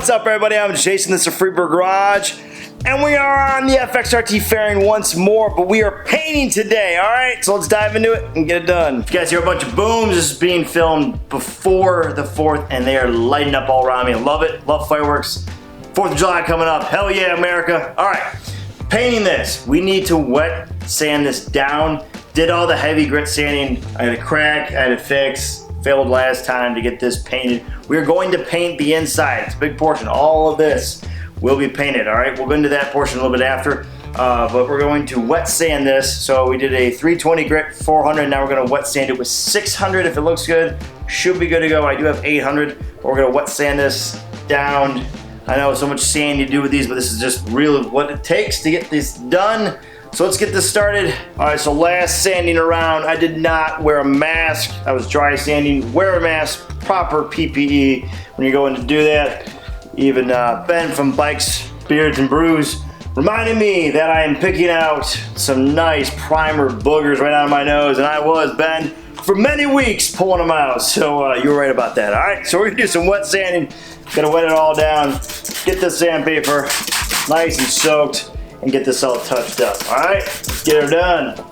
What's up, everybody? I'm Jason, this is Freeburg Garage, and we are on the FXR fairing once more, but we are painting today, alright? So let's dive into it and get it done. If you guys hear a bunch of booms, this is being filmed before the 4th, and they are lighting up all around me. I love it, love fireworks. 4th of July coming up, hell yeah, America. Alright, painting this. We need to wet sand this down. Did all the heavy grit sanding. I had a crack, I had to fix. Failed last time to get this painted. We're going to paint the inside. It's a big portion. All of this will be painted, all right? We'll go into that portion a little bit after, but we're going to wet sand this. So we did a 320 grit, 400. Now we're gonna wet sand it with 600 if it looks good. Should be good to go. I do have 800, but we're gonna wet sand this down. I know so much sand you do with these, but this is just really what it takes to get this done. So let's get this started. All right, so last sanding around, I did not wear a mask. I was dry sanding. Wear a mask, proper PPE when you're going to do that. Even Ben from Bikes, Beards and Brews reminded me that I am picking out some nice primer boogers right out of my nose, and I was, Ben, for many weeks pulling them out. So you were right about that. All right, so we're gonna do some wet sanding. Gonna wet it all down, get the sandpaper nice and soaked, and get this all touched up. All right, let's get her done.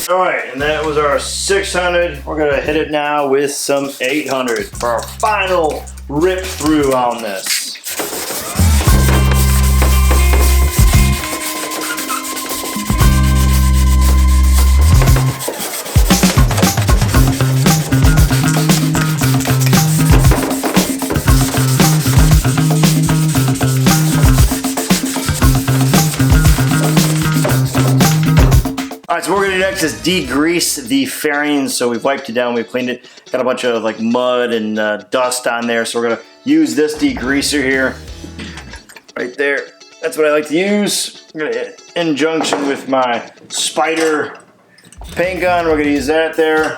Alright, and that was our 600. We're gonna hit it now with some 800 for our final rip through on this. Alright, so what we're gonna do next is degrease the fairings. So we've wiped it down, we've cleaned it, got a bunch of like mud and dust on there. So we're gonna use this degreaser here, right there. That's what I like to use. I'm gonna hit in junction with my Spider paint gun. We're gonna use that there.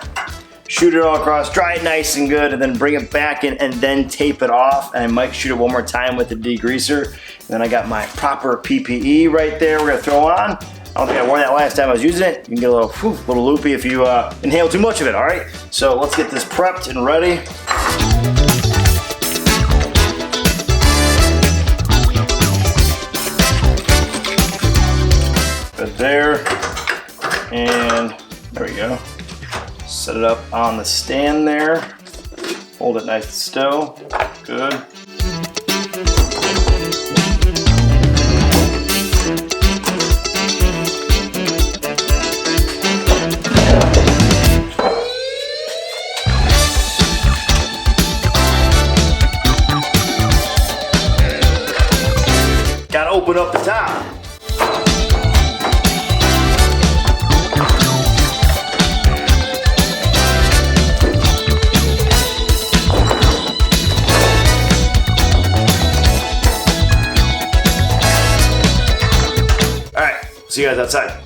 Shoot it all across, dry it nice and good, and then bring it back in and then tape it off. And I might shoot it one more time with the degreaser. And then I got my proper PPE right there we're gonna throw on. I don't think I wore that last time I was using it. You can get a little loopy if you inhale too much of it, all right? So let's get this prepped and ready. Right there, and there we go. Set it up on the stand there. Hold it nice and still, good. Gotta open up the top. All right, see you guys outside.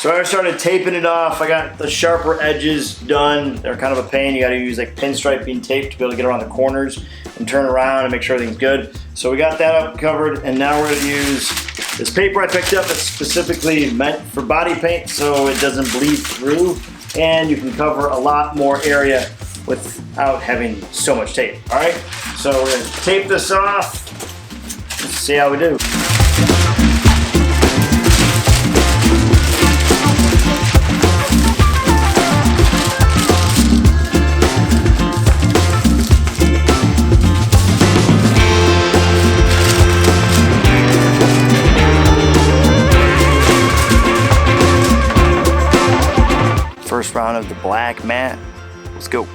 So I started taping it off. I got the sharper edges done. They're kind of a pain. You gotta use like pinstriping tape to be able to get around the corners and turn around and make sure everything's good. So we got that up covered, and now we're gonna use this paper I picked up that's specifically meant for body paint so it doesn't bleed through, and you can cover a lot more area without having so much tape, all right? So we're gonna tape this off. Let's see how we do. First round of the black matte. Let's go.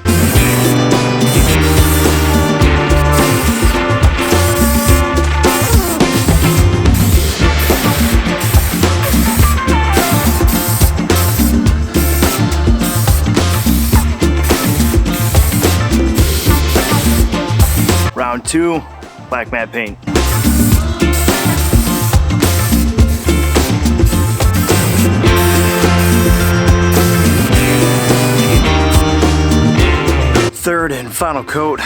2, black matte paint. Third and final coat.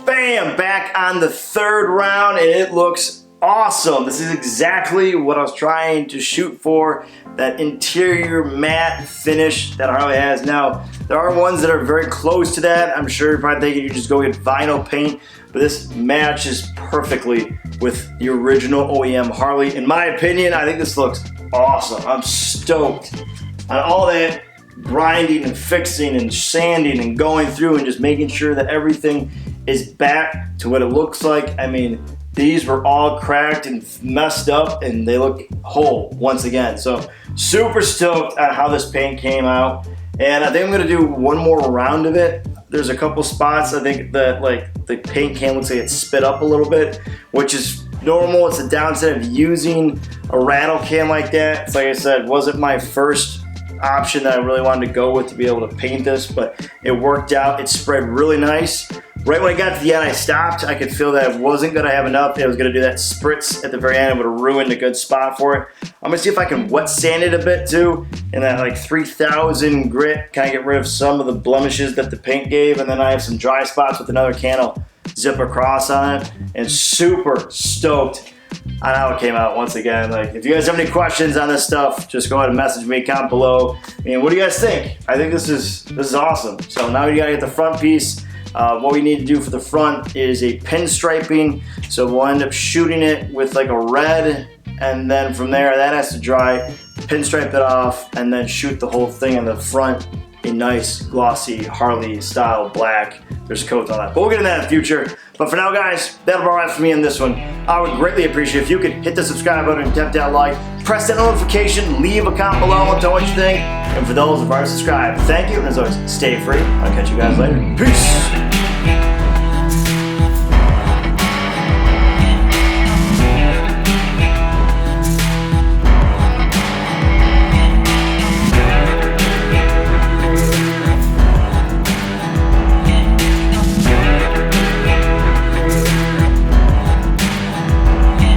Bam! Back on the third round, and it looks awesome. This is exactly what I was trying to shoot for, that interior matte finish that Harley has. Now, there are ones that are very close to that. I'm sure you're probably thinking you just go get vinyl paint, but this matches perfectly with the original OEM Harley. In my opinion, I think this looks awesome. I'm stoked on all that grinding and fixing and sanding and going through and just making sure that everything is back to what it looks like. I mean, these were all cracked and messed up, and they look whole once again. So super stoked on how this paint came out. And I think I'm gonna do one more round of it. There's a couple spots I think that like the paint can looks like it's spit up a little bit, which is normal. It's the downside of using a rattle can like that. It's like I said, wasn't my first option that I really wanted to go with to be able to paint this, but it worked out. It spread really nice. Right when I got to the end, I stopped. I could feel that I wasn't gonna have enough. I was gonna do that spritz at the very end. It would have ruined a good spot for it. I'm gonna see if I can wet sand it a bit too, and that like 3000 grit, kind of get rid of some of the blemishes that the paint gave, and then I have some dry spots with another can I'll zip across on it, and super stoked on how it came out once again. Like, if you guys have any questions on this stuff, just go ahead and message me, comment below. I mean, what do you guys think? I think this is awesome. So now we gotta get the front piece. What we need to do for the front is a pinstriping. So we'll end up shooting it with like a red, and then from there, that has to dry, pinstripe it off, and then shoot the whole thing in the front a nice glossy Harley style black. There's coats on that, but we'll get into that in the future. But for now, guys, that'll be all right for me in this one. I would greatly appreciate if you could hit the subscribe button and tap that like, press that notification, leave a comment below and tell what you think. And for those who've already subscribed, thank you. And as always, stay free. I'll catch you guys later. Peace.